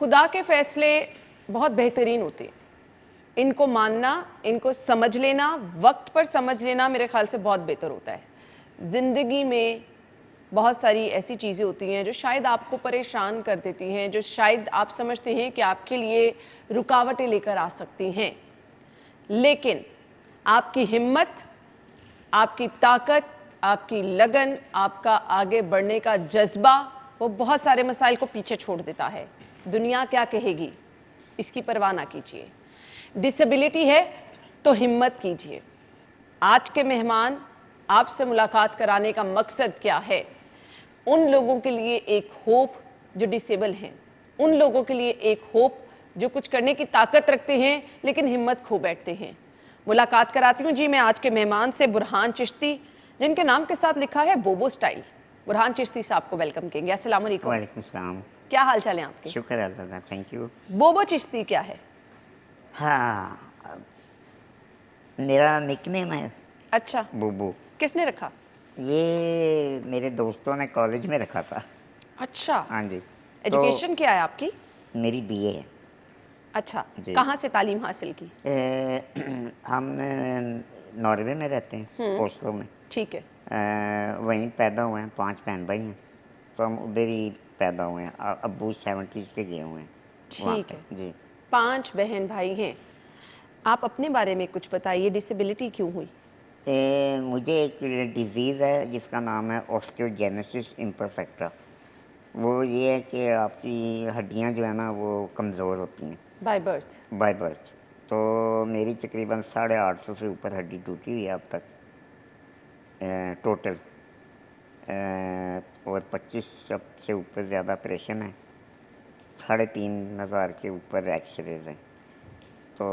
खुदा के फैसले बहुत बेहतरीन होते हैं, इनको मानना, इनको समझ लेना, वक्त पर समझ लेना मेरे ख्याल से बहुत बेहतर होता है। ज़िंदगी में बहुत सारी ऐसी चीज़ें होती हैं जो शायद आपको परेशान कर देती हैं, जो शायद आप समझते हैं कि आपके लिए रुकावटें लेकर आ सकती हैं, लेकिन आपकी हिम्मत, आपकी ताकत, आपकी लगन, आपका आगे बढ़ने का जज्बा वो बहुत सारे मसाइल को पीछे छोड़ देता है। दुनिया क्या कहेगी इसकी परवाह ना कीजिए। डिसेबिलिटी है तो हिम्मत कीजिए। आज के मेहमान आपसे मुलाकात कराने का मकसद क्या है? उन लोगों के लिए एक होप जो डिसेबल हैं, उन लोगों के लिए एक होप जो कुछ करने की ताकत रखते हैं लेकिन हिम्मत खो बैठते हैं। मुलाकात कराती हूँ जी मैं आज के मेहमान से, बुरहान चिश्ती, जिनके नाम के साथ लिखा है बोबो स्टाइल। बुरहान चिश्ती साहब को वेलकम करेंगे। अस्सलाम वालेकुम। वालेकुम सलाम। क्या हाल चाल है आपके? शुक्र है अल्लाह का, थैंक यू। बोबो चिश्ती क्या है? हाँ, मेरा निकनेम है अच्छा, बुबू। किसने रखा? ये मेरे दोस्तों ने कॉलेज में रखा था। अच्छा, हाँ जी। तो एजुकेशन क्या है आपकी? मेरी बीए है अच्छा, जी। कहाँ से तालीम हासिल की? हम नॉर्वे में रहते हैं, ओस्लो में। ठीक है। वहीं पैदा हुए हैं, 5 बहन भाई हैं, तो हम उधर ही पैदा हुए हैं। अब्बू 70s के गए हुए हैं वहाँ ठीक पे है। जी। 5 बहन भाई हैं। आप अपने बारे में कुछ बताइए, डिसेबिलिटी क्यों हुई? मुझे एक डिज़ीज़ है जिसका नाम है ऑस्टियोजेनेसिस इम्परफेक्टा। वो ये है कि आपकी हड्डियाँ जो है ना वो कमज़ोर होती हैं बाय बर्थ? By birth. तो मेरी तकरीबन 850 से ऊपर हड्डी टूटी हुई है अब तक टोटल। और 25 से ऊपर ज़्यादा ऑपरेशन है, 3,500 के ऊपर एक्सरेज हैं। तो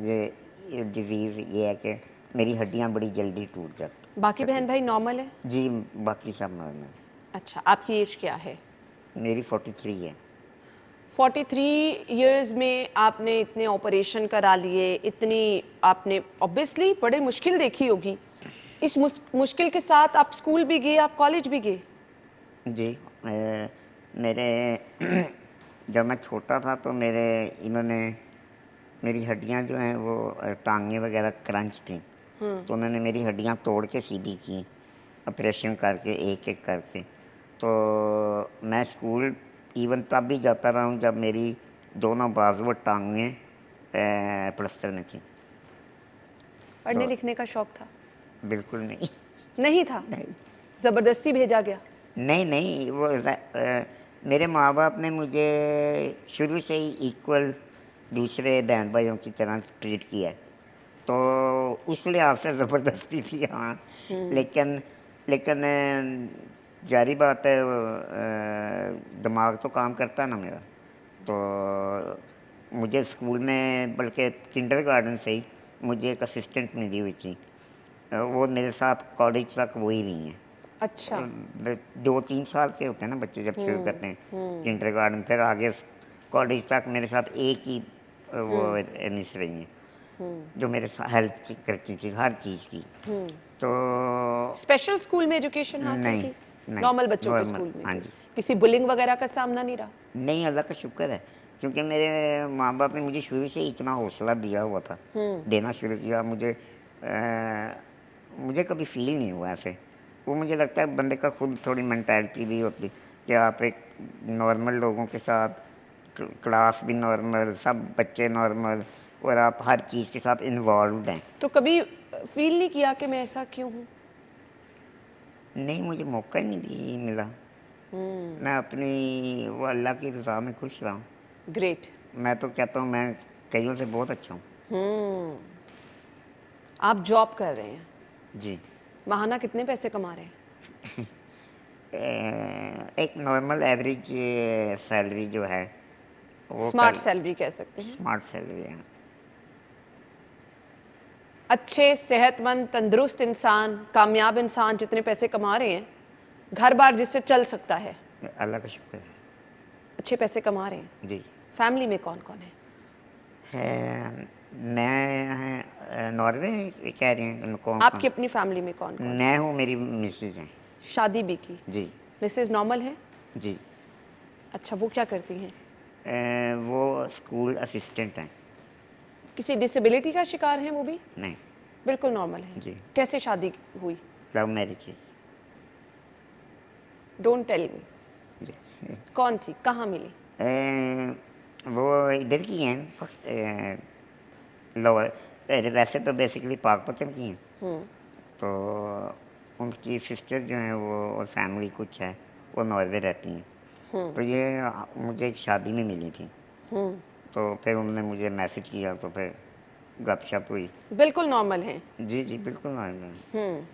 ये डिज़ीज़ ये है कि मेरी हड्डियाँ बड़ी जल्दी टूट जाती। बाकी बहन भाई नॉर्मल है? जी, बाकी सब नॉर्मल। अच्छा, आपकी एज क्या है? मेरी 43 है। 43 इयर्स में आपने इतने ऑपरेशन करा लिए, इतनी आपने ऑब्वियसली बड़े मुश्किल देखी होगी। इस मुश्किल के साथ आप स्कूल भी गए, आप कॉलेज भी गए? जी, मेरे जब मैं छोटा था तो इन्होंने मेरी हड्डियां जो हैं वो टांगें वगैरह क्रंच थी, तो उन्होंने मेरी हड्डियां तोड़ के सीधी की ऑपरेशन करके, एक एक करके। तो मैं स्कूल इवन तब भी जाता रहा हूँ जब मेरी दोनों बाजू और टांगें प्लस्तर में थी। पढ़ने तो लिखने का शौक था? बिल्कुल नहीं। नहीं था? नहीं ज़बरदस्ती भेजा गया? नहीं नहीं, वो मेरे माँ बाप ने मुझे शुरू से ही इक्वल दूसरे बहन भाइयों की तरह ट्रीट किया है, तो उस लिहाज से ज़बरदस्ती थी हाँ। लेकिन लेकिन जारी बात है, दिमाग तो काम करता ना मेरा। तो मुझे स्कूल में बल्कि किंडरगार्टन से ही मुझे एक असिस्टेंट मिली हुई थी। वो मेरे साथ कॉलेज तक वही रही हैं। अच्छा। 2-3 साल के होते हैं ना बच्चे जब शुरू करते हैं किंडरगार्टन, फिर आगे कॉलेज तक मेरे साथ एक ही वो मिस रही हैं जो मेरे साथ हेल्प करती थी हर चीज़ की। तो स्पेशल स्कूल में एजुकेशन हासिल नहीं की? नहीं, नॉर्मल बच्चों के नॉर्मल स्कूल में हाँ गए? जी। किसी बुलिंग वगैरह का सामना नहीं रहा? नहीं, अल्लाह का शुक्र है, क्योंकि मेरे माँ बाप ने मुझे शुरू से ही इतना हौसला दिया हुआ था, देना शुरू किया मुझे कभी फील नहीं हुआ ऐसे। वो मुझे लगता है बंदे का खुद थोड़ी मेंटालिटी भी होती कि आप एक नॉर्मल लोगों के साथ, क्लास भी नॉर्मल, सब बच्चे नॉर्मल, और आप हर चीज़ के साथ इन्वॉल्व हैं। तो कभी फील नहीं किया कि मैं ऐसा क्यों हूँ? नहीं, मुझे मौका ही नहीं मिला। मैं अपनी वो अल्लाह की रज़ा में खुश रहा हूँ। ग्रेट। मैं तो कहता हूँ मैं कईयों से बहुत अच्छा हूँ। आप जॉब कर रहे हैं, जी। माहाना कितने पैसे कमा रहे हैं? एक नॉर्मल एवरेज सैलरी जो है वो स्मार्ट सैलरी कह सकते हैं। स्मार्ट सैलरी है। अच्छे, सेहतमंद, तंदुरुस्त इंसान, कामयाब इंसान जितने पैसे कमा रहे हैं, घर बार जिससे चल सकता है, अल्लाह का शुक्र है। अच्छे पैसे कमा रहे हैं। जी। फैमिली में कौन कौन है? मैं नॉर्वे कह रही हैं कौन कौन? आपकी अपनी फैमिली में कौन कौन है? मैं हूँ, मेरी मिसेज हैं। शादी भी की? जी मिसेज नॉर्मल है? जी। अच्छा, वो क्या करती हैं? वो स्कूल असिस्टेंट हैं। किसी डिसेबिलिटी का शिकार हैं वो भी? नहीं। बिल्कुल नॉर्मल है। जी। कैसे शादी हुई? लव मैरिज है। Don't tell me. जी। कौन थी, कहाँ मिली? वो इधर की हैं, लोअर। वैसे तो बेसिकली पाकपतन की हैं। तो उनकी सिस्टर जो हैं वो, और फैमिली कुछ है, वो नॉर्वे रहती हैं। तो ये मुझे एक शादी में मिली थी। तो फिर उन्होंने मुझे मैसेज किया, तो फिर गपशप हुई। बिल्कुल नॉर्मल हैं। जी जी, बिल्कुल नॉर्मल।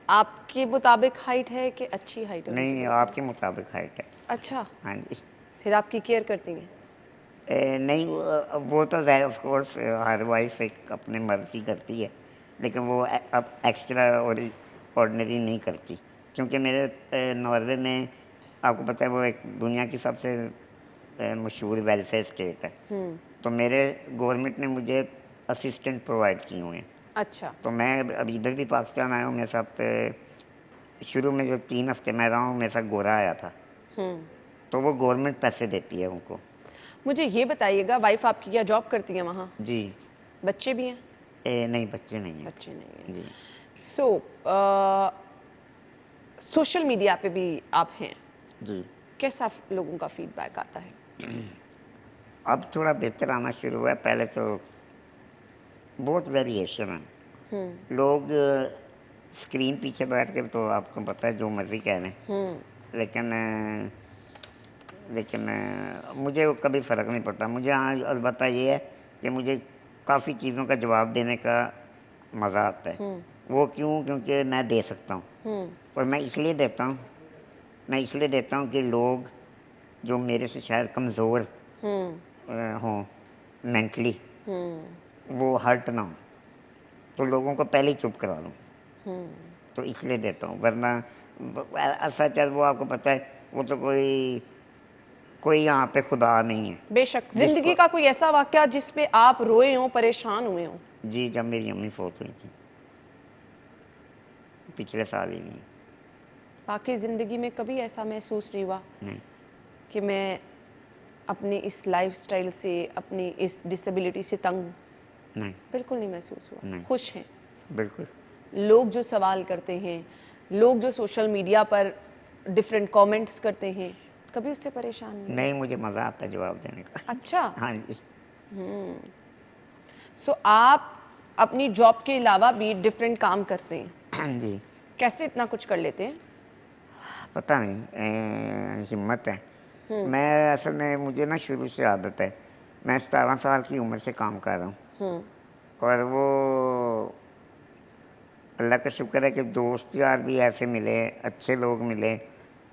आपके मुताबिक हाइट है कि अच्छी हाइट है उनकी? नहीं, आपके मुताबिक हाइट है। अच्छा, हाँ जी। फिर आपकी केयर करती हैं? नहीं, वो तो ज़ाहिर ऑफ कोर्स हर वाइफ एक अपने मर्द की करती है, लेकिन वो अब एक्स्ट्रा और ऑर्डिनरी नहीं करती, क्योंकि मेरे नॉर्वे में, आपको पता है, वो एक दुनिया की सबसे मशहूर वेलफेयर स्टेट है। तो मेरे गवर्नमेंट ने मुझे असिस्टेंट प्रोवाइड किए हुए हैं। अच्छा। तो मैं अभी इधर भी पाकिस्तान आया हूँ, मेरे साथ शुरू में जो 3 हफ्ते मैं रहा हूँ, मेरे साथ गोरा आया था। तो वो गवर्नमेंट पैसे देती है उनको। मुझे ये बताइएगा, वाइफ आपकी क्या जॉब करती है वहाँ? जी। बच्चे भी हैं? नहीं, बच्चे नहीं हैं। बच्चे नहीं हैं। जी। सो सोशल मीडिया पे भी आप हैं, जी। कैसा लोगों का फीडबैक आता है? अब थोड़ा बेहतर आना शुरू हुआ है, पहले तो बहुत वेरिएशन है। लोग स्क्रीन पीछे बैठ के, तो आपको पता है, जो मर्ज़ी कह लें। लेकिन मुझे वो कभी फ़र्क नहीं पड़ता। मुझे हाँ, अलबत्ता ये है कि मुझे काफ़ी चीज़ों का जवाब देने का मज़ा आता है। वो क्यों? क्योंकि मैं दे सकता हूँ। और मैं इसलिए देता हूँ कि लोग जो मेरे से शायद कमज़ोर हों मेंटली, वो हर्ट ना हो, तो लोगों को पहले ही चुप करा दूँ। तो इसलिए देता हूँ, वरना सच है, वो आपको पता है, वो तो कोई यहाँ पे खुदा नहीं है। बेशक। जिसको जिंदगी का कोई ऐसा वाकया जिस पे आप रोए हो, परेशान हुए हो? जी, जब मेरी अम्मी फौत हुई थी, पिछले साल ही नहीं। बाकी ज़िंदगी में कभी ऐसा महसूस नहीं हुआ नहीं। कि मैं अपनी इस लाइफस्टाइल से, अपनी इस डिसेबिलिटी से तंग? नहीं। बिल्कुल नहीं महसूस हुआ। नहीं। खुश हैं? बिल्कुल। लोग जो सवाल करते हैं, लोग जो सोशल मीडिया पर डिफरेंट कमेंट्स करते हैं, कभी उससे परेशान नहीं? नहीं, मुझे मज़ा आता है जवाब देने का। अच्छा। हाँ जी। सो आप अपनी जॉब के अलावा भी डिफरेंट काम करते हैं, हाँ जी। कैसे इतना कुछ कर लेते हैं? पता नहीं, हिम्मत है। मैं असल में, मुझे ना शुरू से आदत है। मैं 17 साल की उम्र से काम कर रहा हूँ, और वो अल्लाह का शुक्र है कि दोस्त यार भी ऐसे मिले, अच्छे लोग मिले,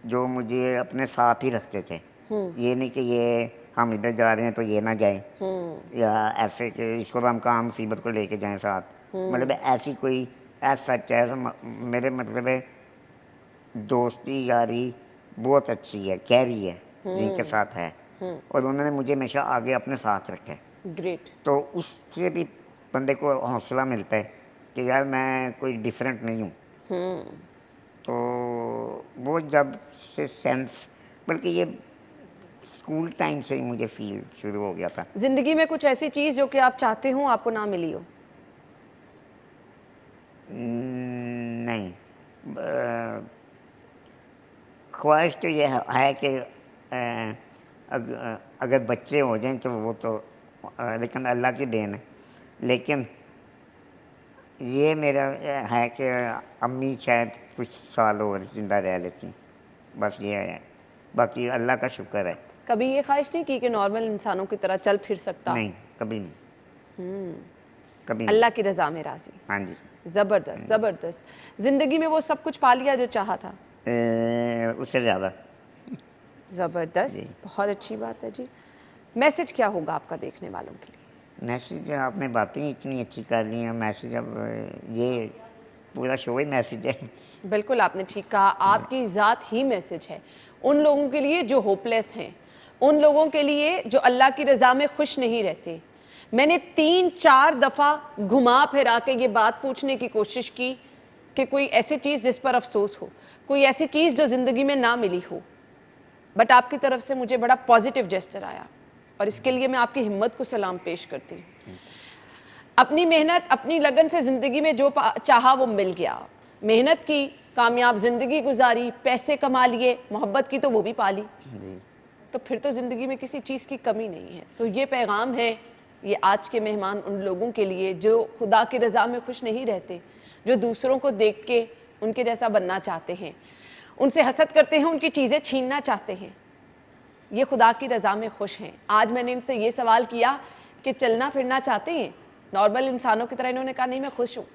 जो मुझे अपने साथ ही रखते थे। ये नहीं कि ये हम इधर जा रहे हैं तो ये ना जाए, या ऐसे कि इसको तो हम काम मुसीबत को लेके जाएं साथ। मतलब ऐसी कोई सच है, मेरे मतलब है, दोस्ती यारी बहुत अच्छी है, गहरी है, जिनके साथ है, और उन्होंने मुझे हमेशा आगे अपने साथ रखा है। ग्रेट। तो उससे भी बंदे को हौसला मिलता है कि यार मैं कोई डिफरेंट नहीं हूँ। तो वो जब से सेंस, बल्कि ये स्कूल टाइम से ही मुझे फील शुरू हो गया था। जिंदगी में कुछ ऐसी चीज जो कि आप चाहते हो आपको ना मिली हो? नहीं, ख्वाहिश तो ये है कि अगर बच्चे हो जाएं तो वो तो लेकिन अल्लाह की देन है। लेकिन ये मेरा है कि अम्मी शायद कुछ साल और ज़िंदा रह लेती, बस ये है। बाकी अल्लाह का शुक्र है। कभी ये ख्वाहिश नहीं की कि नॉर्मल इंसानों की तरह चल फिर सकता? नहीं, कभी नहीं। कभी नहीं। अल्लाह की रजा में राजी। हाँ जी। जबरदस्त, जबरदस्त। जिंदगी में वो सब कुछ पा लिया जो चाहा था? उससे ज़्यादा। जबरदस्त, जी। बहुत अच्छी बात है जी। मैसेज क्या होगा आपका देखने वालों के लिए? मैसेज, आपने बातें इतनी अच्छी कर ली हैं। मैसेज, अब ये पूरा शो ही मैसेज है। बिल्कुल आपने ठीक कहा, आपकी ज़ात ही मैसेज है उन लोगों के लिए जो होपलेस हैं, उन लोगों के लिए जो अल्लाह की रज़ा में खुश नहीं रहते। मैंने 3-4 दफ़ा घुमा फिरा के ये बात पूछने की कोशिश की कि कोई ऐसी चीज़ जिस पर अफसोस हो, कोई ऐसी चीज़ जो ज़िंदगी में ना मिली हो। बट आपकी तरफ से मुझे बड़ा पॉजिटिव जेस्चर आया और इसके लिए मैं आपकी हिम्मत को सलाम पेश करती हूँ। अपनी मेहनत, अपनी लगन से ज़िंदगी में जो चाहा वो मिल गया। मेहनत की, कामयाब ज़िंदगी गुजारी, पैसे कमा लिए, मोहब्बत की तो वो भी पाली, तो फिर तो ज़िंदगी में किसी चीज़ की कमी नहीं है। तो ये पैगाम है ये आज के मेहमान उन लोगों के लिए जो खुदा की रज़ा में खुश नहीं रहते, जो दूसरों को देख के उनके जैसा बनना चाहते हैं, उनसे हसद करते हैं, उनकी चीज़ें छीनना चाहते हैं। ये खुदा की रज़ा में खुश हैं। आज मैंने इनसे ये सवाल किया कि चलना फिरना चाहते हैं नॉर्मल इंसानों की तरह, इन्होंने कहा नहीं मैं खुश हूँ।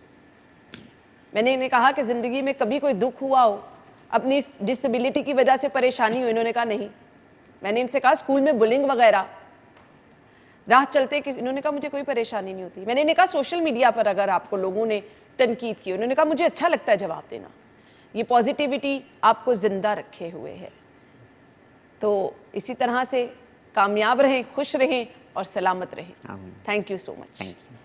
मैंने इन्हें कहा कि ज़िंदगी में कभी कोई दुख हुआ हो, अपनी डिसेबिलिटी की वजह से परेशानी हो, इन्होंने कहा नहीं। मैंने इनसे कहा स्कूल में बुलिंग वगैरह, राह चलते कि, इन्होंने कहा मुझे कोई परेशानी नहीं होती। मैंने इन्हें कहा सोशल मीडिया पर अगर आपको लोगों ने तनकीद की, उन्होंने कहा मुझे अच्छा लगता है जवाब देना। ये पॉजिटिविटी आपको ज़िंदा रखे हुए है। तो इसी तरह से कामयाब रहें, खुश रहें और सलामत रहें। Thank you so much. Thank you.